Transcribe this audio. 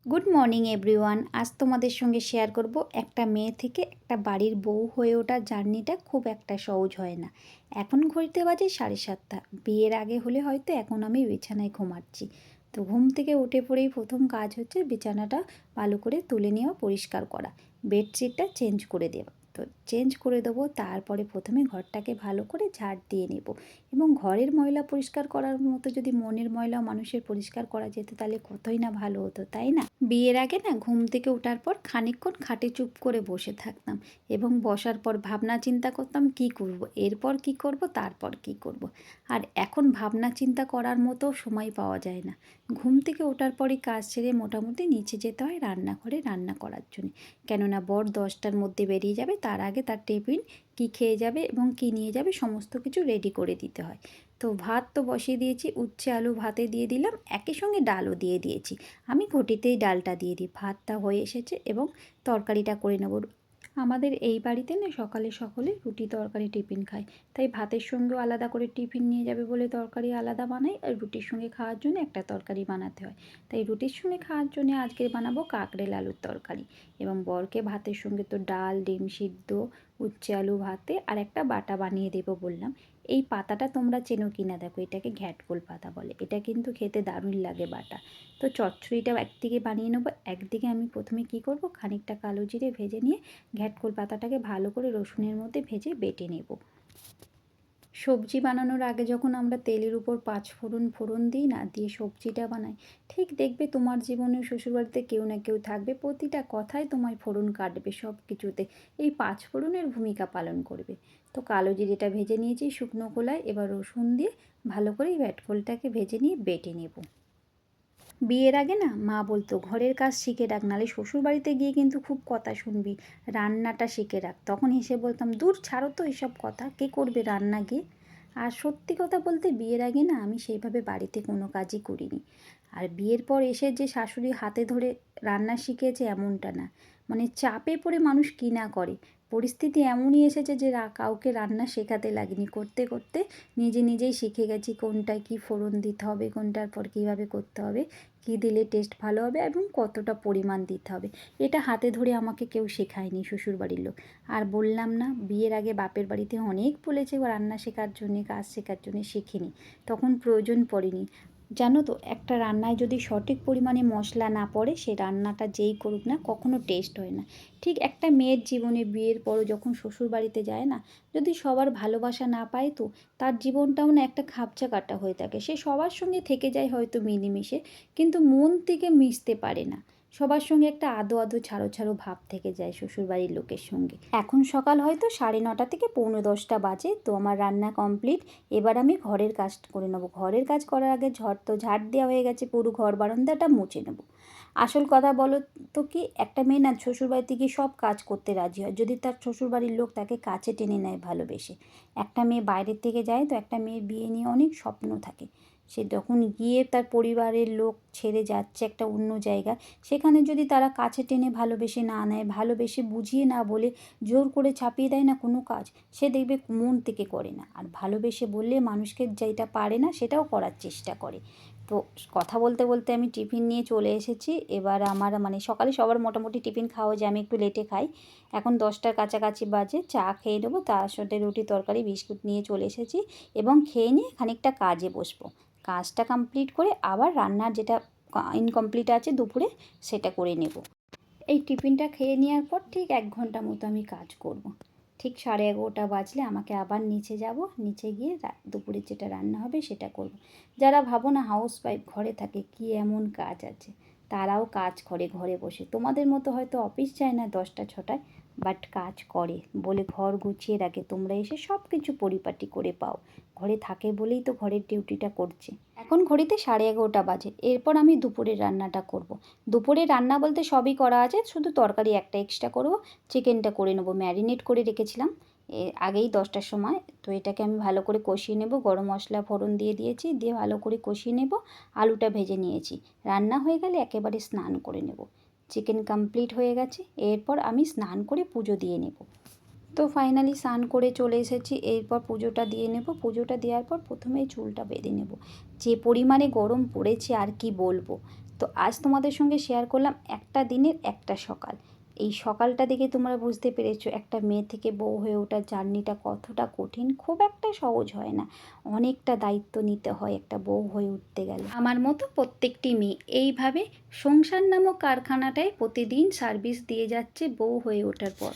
Good morning everyone. আজ তোমাদের সঙ্গে শেয়ার করব একটা মেয়ে থেকে একটা বাড়ির বউ হয়ে ওঠার জার্নিটা খুব একটা সহজ হয় না। এখন ঘড়িতে বাজে 7:30। বিয়ের আগে হলে হয়তো এখন আমি বিছানায় ঘুমাচ্ছি। তো ঘুম থেকে উঠে পড়েই প্রথম কাজ হচ্ছে বিছানাটা ভালো করে তুলে নেওয়া, পরিষ্কার করা, বেডশিটটা চেঞ্জ করে দেওয়া। তো চেঞ্জ করে দেবো, তারপরে প্রথমে ঘরটাকে ভালো করে ঝাড় দিয়ে নেব। এবং ঘরের ময়লা পরিষ্কার করার মতো যদি মনের ময়লা মানুষের পরিষ্কার করা যেত তাহলে কতই না ভালো হতো, তাই না? বিয়ের আগে না ঘুম থেকে ওঠার পর খানিকক্ষণ খাটে চুপ করে বসে থাকতাম এবং বসার পর ভাবনা চিন্তা করতাম কি করব, এরপর কি করব, তারপর কি করব। আর এখন ভাবনা চিন্তা করার মতো সময় পাওয়া যায় না। ঘুম থেকে ওঠার পরই কাজ ছেড়ে মোটামুটি নিচে যেতে হয় রান্নাঘরে রান্না করার জন্য। কেননা বর 10টার মধ্যে বেরিয়ে যাবে, তার আগে তার টিফিন কী খেয়ে যাবে এবং কী নিয়ে যাবে সমস্ত কিছু রেডি করে দিতে হয়। তো ভাত তো বসিয়ে দিয়েছি, উচ্ছে আলু ভাতে দিয়ে দিলাম, একই সঙ্গে ডালও দিয়ে দিয়েছি। আমি ঘটিতেই ডালটা দিয়ে দিই। ভাতটা হয়ে এসেছে এবং তরকারিটা করে নেব। আমাদের এই বাড়িতে না সকালে সকলে রুটি তরকারি টিফিন খায়, তাই ভাতের সঙ্গেও আলাদা করে টিফিন নিয়ে যাবে বলে তরকারি আলাদা বানাই, আর রুটির সঙ্গে খাওয়ার জন্য একটা তরকারি বানাতে হয়। তাই রুটির সঙ্গে খাওয়ার জন্য আজকে বানাবো কাঁকরেল আলুর তরকারি। এবং বরকে ভাতের সঙ্গে তো ডাল, ডিম সিদ্ধ, উচ্ছে আলু ভাতে আর একটা বাটা বানিয়ে দেবো বললাম। এই পাতাটা তোমরা চেনো কিনা দেখো, এটাকে ঘ্যাটকোল পাতা বলে। এটা কিন্তু খেতে দারুণ লাগে বাটা। তো চচ্চড়িটাও একদিকে বানিয়ে নেবো, একদিকে আমি প্রথমে কি করব, খানিকটা কালো জিরে ভেজে নিয়ে ঘ্যাটকোল পাতাটাকে ভালো করে রসুনের মধ্যে ভেজে বেটে নেব। সবজি বানানোর আগে যখন আমরা তেলের উপর 5 ফোড়ন ফোড়ন দিই না, দিয়ে সবজিটা বানাই, ঠিক দেখবে তোমার জীবনে শ্বশুরবাড়িতে কেউ না কেউ থাকবে, প্রতিটা কথায় তোমায় ফোড়ন কাটবে, সব কিছুতে এই 5 ফোড়নের ভূমিকা পালন করবে। তো কালো জিরেটা ভেজে নিয়েছি শুকনো খোলায়, এবার রসুন দিয়ে ভালো করে এই ভ্যাটকোলটাকে ভেজে নিয়ে বেটে নেব। বিয়ের আগে না মা বলতো ঘরের কাজ শিখে রাখ, নাহলে শ্বশুরবাড়িতে গিয়ে কিন্তু খুব কথা শুনবি, রান্নাটা শিখে রাখ। তখন হেসে বলতাম দূর ছাড়ো তো এসব কথা, কে করবে রান্না গিয়ে। আর সত্যি কথা বলতে বিয়ের আগে না আমি সেইভাবে বাড়িতে কোনো কাজই করিনি। আর বিয়ের পর এসে যে শাশুড়ি হাতে ধরে রান্না শিখেছে এমনটা না, মানে চাপে পড়ে মানুষ কী না করে। পরিস্থিতি এমনই এসেছে যে কাউকে রান্না শেখাতে লাগেনি, করতে করতে নিজে নিজেই শিখে গেছি কোনটায় কী ফোড়ন দিতে হবে, কোনটার পর কীভাবে করতে হবে, কী দিলে টেস্ট ভালো হবে এবং কতটা পরিমাণ দিতে হবে। এটা হাতে ধরে আমাকে কেউ শেখায়নি শ্বশুরবাড়ির লোক। আর বললাম না, বিয়ের আগে বাপের বাড়িতে অনেক বলেছে রান্না শেখার জন্যে, কাজ শেখার জন্যে, শিখিনি, তখন প্রয়োজন পড়েনি। জানো তো, একটা রান্নায় যদি সঠিক পরিমাণে মশলা না পড়ে সে রান্নাটা যেই করুক না কখনো টেস্ট হয় না। ঠিক একটা মেয়ের জীবনে বিয়ের পরও যখন শ্বশুর বাড়িতে যায় না, যদি সবার ভালোবাসা না পায় তো তার জীবনটাও না একটা খাপচা কাটা হয়ে থাকে। সে সবার সঙ্গে থেকে যায় হয়তো মিলেমিশে, কিন্তু মন থেকে মিশতে পারে না। সবার সঙ্গে একটা আদো আদো ছাড়ো ছাড়ো ভাব থেকে যায় শ্বশুরবাড়ির লোকের সঙ্গে। এখন সকাল হয়তো 9:30 থেকে 9:45 বাজে, তো আমার রান্না কমপ্লিট। এবার আমি ঘরের কাজ করে নেবো। ঘরের কাজ করার আগে ঝাড় দেওয়া হয়ে গেছে, পুরো ঘর বারান্দাটা মুছে নেব। আসল কথা বলো তো কি, একটা মেয়ে না শ্বশুরবাড়িতে গিয়ে সব কাজ করতে রাজি হয় যদি তার শ্বশুরবাড়ির লোক তাকে কাছে টেনে নেয় ভালোবেসে। একটা মেয়ে বাইরের থেকে যায়, তো একটা মেয়ের বিয়ে নিয়ে অনেক স্বপ্ন থাকে। সে যখন গিয়ে তার পরিবারের লোক ছেড়ে যাচ্ছে একটা অন্য জায়গা, সেখানে যদি তারা কাছে টেনে ভালোবেসে না নেয়, ভালোবেসে বুঝিয়ে না বলে জোর করে চাপিয়ে দেয় না কোনো কাজ, সে দেখবে মন থেকে করে না। আর ভালোবেসে বললে মানুষকে যেটা পারে না সেটাও করার চেষ্টা করে। তো কথা বলতে বলতে আমি টিফিন নিয়ে চলে এসেছি। এবার আমার মানে সকালে সবার মোটামুটি টিফিন খাওয়া যায়, আমি একটু লেটে খাই। এখন 10টার কাছাকাছি বাজে, চা খেয়ে নেবো, তার সাথে রুটি তরকারি বিস্কুট নিয়ে চলে এসেছি এবং খেয়ে নিয়ে খানিকটা কাজে বসবো। কাজটা কমপ্লিট করে আবার রান্নার যেটা ইনকমপ্লিট আছে দুপুরে সেটা করে নেব। এই টিফিনটা খেয়ে নেওয়ার পর ঠিক 1 ঘন্টা মতো আমি কাজ করব। ঠিক 11:30 বাজলে আমাকে আবার নিচে যাব, নিচে গিয়ে দুপুরে যেটা রান্না হবে সেটা করব। যারা ভাবো না হাউস ওয়াইফ ঘরে থাকে কি এমন কাজ আছে, তারাও কাজ করে ঘরে বসে। তোমাদের মতো হয়তো অফিস যায় না 10টা 6টায়, বাট কাজ করে বলে ঘর গুছিয়ে রাখে, তোমরা এসে সব কিছু পরিপাটি করে পাও। ঘরে থাকে বলেই তো ঘরের ডিউটিটা করছে। এখন ঘড়িতে 11:30 বাজে। এরপর আমি দুপুরের রান্নাটা করব। দুপুরে রান্না বলতে সবই করা আছে, শুধু তরকারি একটা এক্সট্রা করব। চিকেনটা করে নেবো, ম্যারিনেট করে রেখেছিলাম আগেই 10টার সময়। তো এটাকে আমি ভালো করে কষিয়ে নেব, গরম মশলা ফোড়ন দিয়ে দিয়েছি, দিয়ে ভালো করে কষিয়ে নেব। আলুটা ভেজে নিয়েছি। রান্না হয়ে গেলে একেবারে স্নান করে নেব। চিকেন কমপ্লিট হয়ে গেছে, এরপর আমি স্নান করে পুজো দিয়ে নেব। তো ফাইনালি স্নান করে চলে এসেছি, এরপর পুজোটা দিয়ে নেব। পুজোটা দেওয়ার পর প্রথমে চুলটা বেঁধে নেব। যে পরিমাণে গরম পড়েছে আর কি বলবো, তো আজ তোমাদের সঙ্গে শেয়ার করলাম একটা দিনের একটা সকাল। এই সকালটা দেখে তোমরা বুঝতে পেরেছো একটা মেয়ে থেকে বউ হয়ে ওঠার জার্নিটা কতটা কঠিন। খুব একটা সহজ হয় না, অনেকটা দায়িত্ব নিতে হয় একটা বউ হয়ে উঠতে গেলে। আমার মতো প্রত্যেকটি মেয়ে এইভাবে সংসার নামক কারখানাটায় প্রতিদিন সার্ভিস দিয়ে যাচ্ছে বউ হয়ে ওঠার পর।